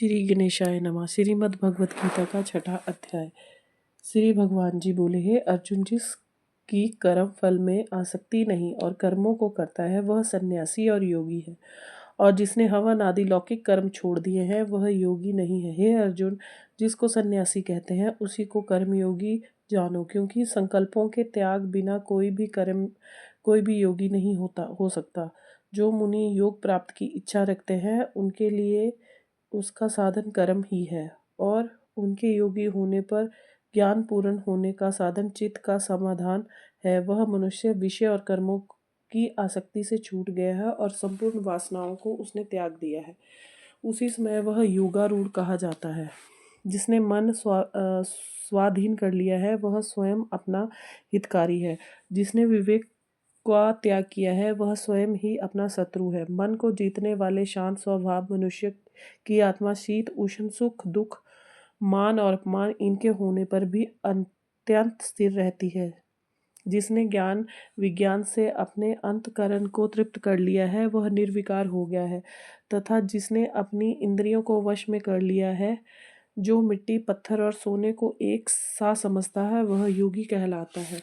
श्री गणेशाय नमः। श्रीमद् भगवत गीता का छठा अध्याय। श्री भगवान जी बोले, हे अर्जुन, जिसकी कर्म फल में आसक्ति नहीं और कर्मों को करता है वह सन्यासी और योगी है, और जिसने हवन आदि लौकिक कर्म छोड़ दिए हैं वह योगी नहीं है। हे अर्जुन, जिसको सन्यासी कहते हैं उसी को कर्मयोगी जानो, क्योंकि संकल्पों के त्याग बिना कोई भी योगी नहीं हो सकता। जो मुनि योग प्राप्त की इच्छा रखते हैं उनके लिए उसका साधन कर्म ही है, और उनके योगी होने पर ज्ञान पूर्ण होने का साधन चित्त का समाधान है। वह मनुष्य विषय और कर्मों की आसक्ति से छूट गया है और संपूर्ण वासनाओं को उसने त्याग दिया है। उसी समय वह योगारूढ़ कहा जाता है। जिसने मन स्वाधीन कर लिया है वह स्वयं अपना हितकारी है। जिसने विवेक का त्याग किया है वह स्वयं ही अपना शत्रु है। मन को जीतने वाले शांत स्वभाव मनुष्य की आत्मा शीत उष्ण सुख दुख मान और अपमान इनके होने पर भी अत्यंत स्थिर रहती है। जिसने ज्ञान विज्ञान से अपने अंतकरण को तृप्त कर लिया है वह निर्विकार हो गया है, तथा जिसने अपनी इंद्रियों को वश में कर लिया है, जो मिट्टी पत्थर और सोने को एक सा समझता है, वह योगी कहलाता है।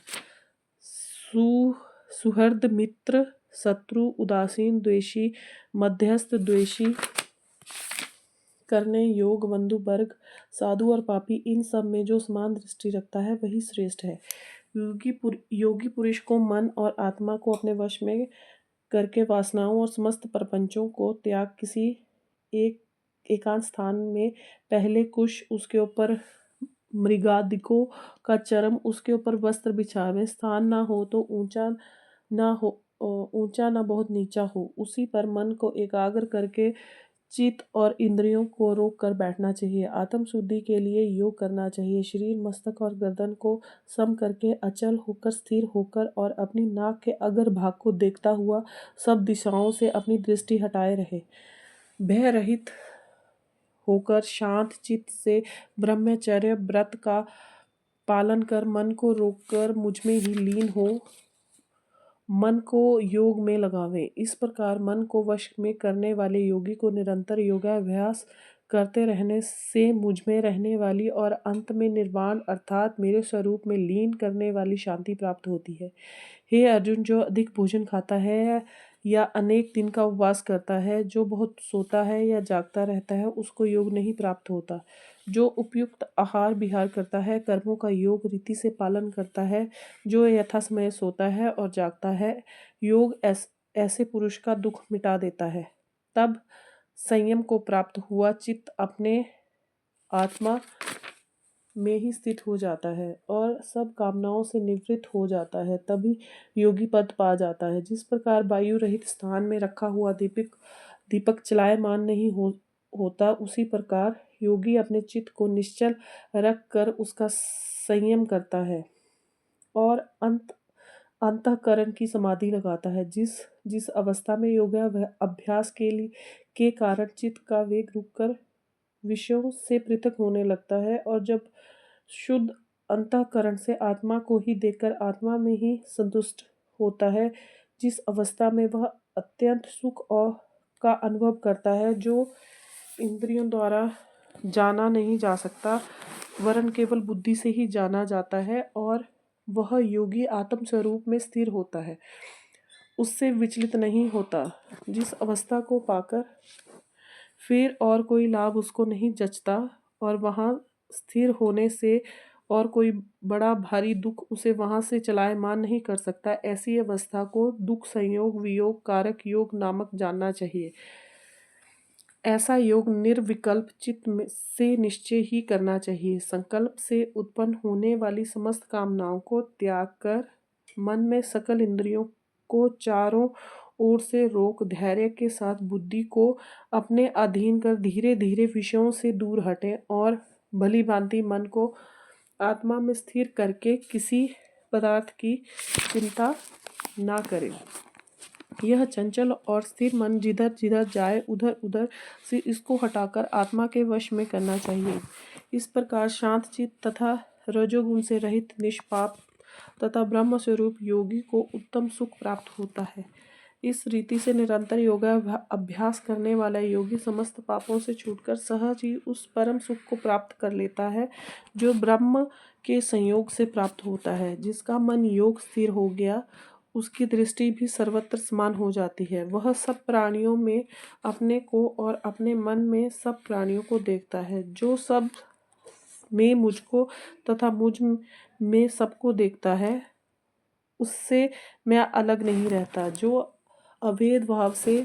सुहृद मित्र शत्रु उदासीन द्वेषी मध्यस्थ द्वेषी करने योग बंधु वर्ग साधु और पापी, इन सब में जो समान दृष्टि रखता है वही श्रेष्ठ है। योगी पुरुष को मन और आत्मा को अपने वश में करके वासनाओं और समस्त प्रपंचों को त्याग किसी एकांत स्थान में पहले कुश, उसके ऊपर मृगादिकों का चरम, उसके ऊपर वस्त्र बिछावे, स्थान ना हो तो ऊंचा ना बहुत नीचा हो, उसी पर मन को एकाग्र करके चित्त और इंद्रियों को रोक कर बैठना चाहिए। आत्म शुद्धि के लिए योग करना चाहिए। शरीर मस्तक और गर्दन को सम करके अचल होकर स्थिर होकर और अपनी नाक के अग्र भाग को देखता हुआ सब दिशाओं से अपनी दृष्टि हटाए रहे। भय रहित होकर शांत चित्त से ब्रह्मचर्य व्रत का पालन कर मन को रोककर मुझ में ही लीन हो मन को योग में लगावे। इस प्रकार मन को वश में करने वाले योगी को निरंतर योगाभ्यास करते रहने से मुझ में रहने वाली और अंत में निर्वाण अर्थात मेरे स्वरूप में लीन करने वाली शांति प्राप्त होती है। हे अर्जुन, जो अधिक भोजन खाता है या अनेक दिन का उपवास करता है, जो बहुत सोता है या जागता रहता है, उसको योग नहीं प्राप्त होता। जो उपयुक्त आहार विहार करता है, कर्मों का योग रीति से पालन करता है, जो यथा समय सोता है और जागता है, योग ऐसे पुरुष का दुख मिटा देता है। तब संयम को प्राप्त हुआ चित्त अपने आत्मा में ही स्थित हो जाता है और सब कामनाओं से निवृत्त हो जाता है, तभी योगी पद पा जाता है। जिस प्रकार वायु रहित स्थान में रखा हुआ दीपक चलायमान नहीं होता, उसी प्रकार योगी अपने चित्त को निश्चल रख कर उसका संयम करता है और अंतःकरण की समाधि लगाता है। जिस अवस्था में अभ्यास के कारण चित्त का वेग रुककर विषयों से पृथक होने लगता है, और जब शुद्ध अंतःकरण से आत्मा को ही देखकर आत्मा में ही संतुष्ट होता है, जिस अवस्था में वह अत्यंत सुख और का अनुभव करता है, जो इंद्रियों द्वारा जाना नहीं जा सकता वरन केवल बुद्धि से ही जाना जाता है, और वह योगी आत्म स्वरूप में स्थिर होता है, उससे विचलित नहीं होता। जिस अवस्था को पाकर फिर और कोई लाभ उसको नहीं जचता और वहाँ स्थिर होने से और कोई बड़ा भारी दुख उसे वहाँ से चलायमान नहीं कर सकता, ऐसी अवस्था को दुख संयोग वियोग कारक योग नामक जानना चाहिए। ऐसा योग निर्विकल्प चित्त से निश्चय ही करना चाहिए। संकल्प से उत्पन्न होने वाली समस्त कामनाओं को त्याग कर मन में सकल इंद्रियों को चारों ओर से रोक धैर्य के साथ बुद्धि को अपने अधीन कर धीरे धीरे विषयों से दूर हटें और भली भांति मन को आत्मा में स्थिर करके किसी पदार्थ की चिंता ना करें। यह चंचल और स्थिर मन जिधर जिधर जाए उधर उधर से इसको हटाकर आत्मा के वश में करना चाहिए। इस प्रकार शांत चित्त तथा रजोगुण से रहित निष्पाप तथा ब्रह्म स्वरूप योगी को उत्तम सुख प्राप्त होता है। इस रीति से निरंतर योगा अभ्यास करने वाला योगी समस्त पापों से छूटकर सहज ही उस परम सुख को प्राप्त कर लेता है जो ब्रह्म के संयोग से प्राप्त होता है। जिसका मन योग स्थिर हो गया, उसकी दृष्टि भी सर्वत्र समान हो जाती है। वह सब प्राणियों में अपने को और अपने मन में सब प्राणियों को देखता है। जो सब में मुझको तथा मुझ में सबको देखता है, उससे मैं अलग नहीं रहता। जो अभेद भाव से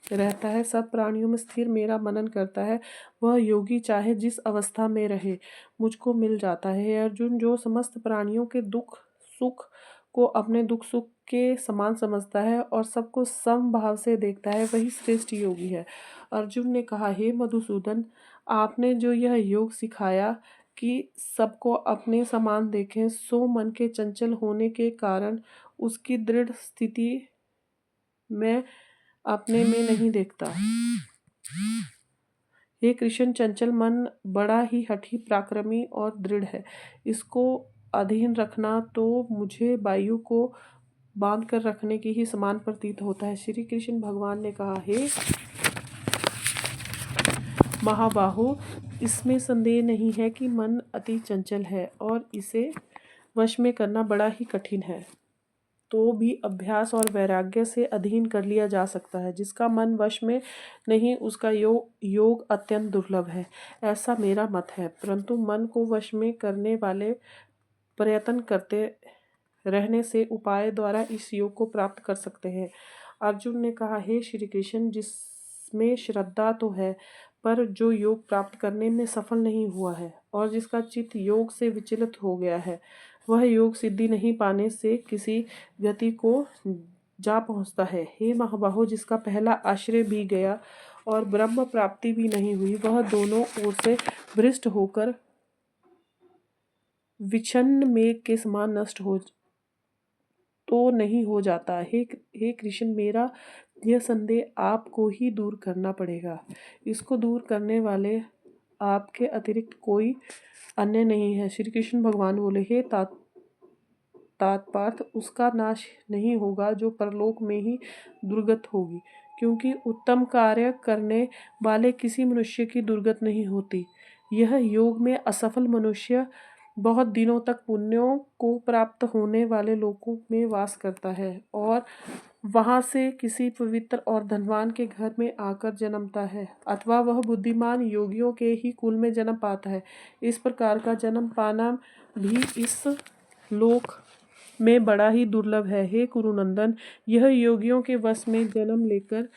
रहता है, सब प्राणियों में स्थिर मेरा मनन करता है, वह योगी चाहे जिस अवस्था में रहे मुझको मिल जाता है। अर्जुन, जो समस्त प्राणियों के दुख सुख को अपने दुख सुख के समान समझता है और सबको समभाव से देखता है, वही श्रेष्ठ योगी है। अर्जुन ने कहा, हे मधुसूदन, आपने जो यह योग सिखाया कि सबको अपने समान देखें, सो मन के चंचल होने के कारण उसकी दृढ़ स्थिति मैं अपने में नहीं देखता। हे कृष्ण, चंचल मन बड़ा ही हठी पराक्रमी और दृढ़ है। इसको अधीन रखना तो मुझे वायु को बांध कर रखने की ही समान प्रतीत होता है। श्री कृष्ण भगवान ने कहा, हे महाबाहो, इसमें संदेह नहीं है कि मन अति चंचल है और इसे वश में करना बड़ा ही कठिन है, तो भी अभ्यास और वैराग्य से अधीन कर लिया जा सकता है। जिसका मन वश में नहीं, उसका योग अत्यंत दुर्लभ है, ऐसा मेरा मत है। परंतु मन को वश में करने वाले प्रयत्न करते रहने से उपाय द्वारा इस योग को प्राप्त कर सकते हैं। अर्जुन ने कहा, हे श्री कृष्ण, जिसमें श्रद्धा तो है पर जो योग प्राप्त करने में सफल नहीं हुआ है और जिसका चित्त योग से विचलित हो गया है, वह योग सिद्धि नहीं पाने से किसी गति को जा पहुंचता है। हे महाबाहो, जिसका पहला आश्रय भी गया और ब्रह्म प्राप्ति भी नहीं हुई, वह दोनों ओर से भ्रष्ट होकर विच्छन्न मेघ के समान नष्ट हो तो नहीं हो जाता। हे कृष्ण, मेरा यह संदेह आपको ही दूर करना पड़ेगा। इसको दूर करने वाले आपके अतिरिक्त कोई अन्य नहीं है। श्री कृष्ण भगवान बोले, हे तात्पार्थ, उसका नाश नहीं होगा जो परलोक में ही दुर्गत होगी, क्योंकि उत्तम कार्य करने वाले किसी मनुष्य की दुर्गत नहीं होती। यह योग में असफल मनुष्य बहुत दिनों तक पुण्यों को प्राप्त होने वाले लोकों में वास करता है और वहां से किसी पवित्र और धनवान के घर में आकर जन्मता है, अथवा वह बुद्धिमान योगियों के ही कुल में जन्म पाता है। इस प्रकार का जन्म पाना भी इस लोक में बड़ा ही दुर्लभ है। हे कुरुनंदन, यह योगियों के वश में जन्म लेकर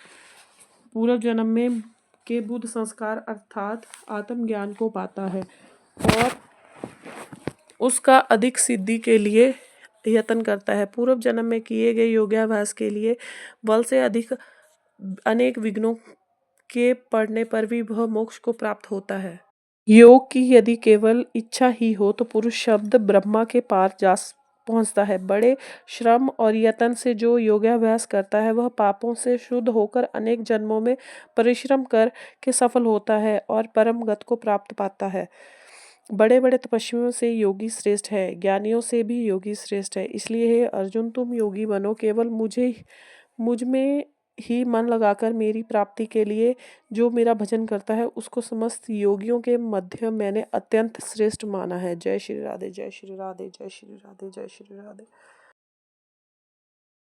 पूर्व जन्म में के बुद्ध संस्कार अर्थात आत्मज्ञान को पाता है और उसका अधिक सिद्धि के लिए यत्न करता है। पूर्व जन्म में किए गए योगाभ्यास के लिए बल से अधिक अनेक विघ्नों के पड़ने पर भी वह मोक्ष को प्राप्त होता है। योग की यदि केवल इच्छा ही हो तो पुरुष शब्द ब्रह्मा के पार जा पहुंचता है। बड़े श्रम और यत्न से जो योगाभ्यास करता है, वह पापों से शुद्ध होकर अनेक जन्मों में परिश्रम कर के सफल होता है और परम गति को प्राप्त पाता है। बड़े बड़े तपस्वियों से योगी श्रेष्ठ है, ज्ञानियों से भी योगी श्रेष्ठ है। इसलिए हे अर्जुन, तुम योगी बनो। केवल मुझ में ही मन लगाकर मेरी प्राप्ति के लिए जो मेरा भजन करता है, उसको समस्त योगियों के मध्य मैंने अत्यंत श्रेष्ठ माना है। जय श्री राधे, जय श्री राधे, जय श्री राधे, जय श्री राधे।